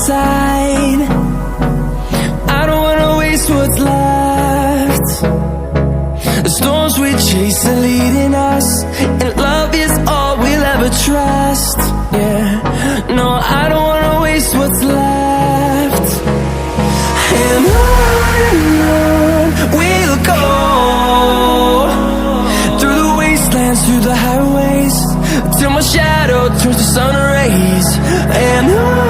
side. I don't wanna waste what's left. The storms we chase are leading us, and love is all we'll ever trust. Yeah, no, I don't wanna waste what's left. And on we'll go, through the wastelands, through the highways, till my shadow turns to sun rays. And on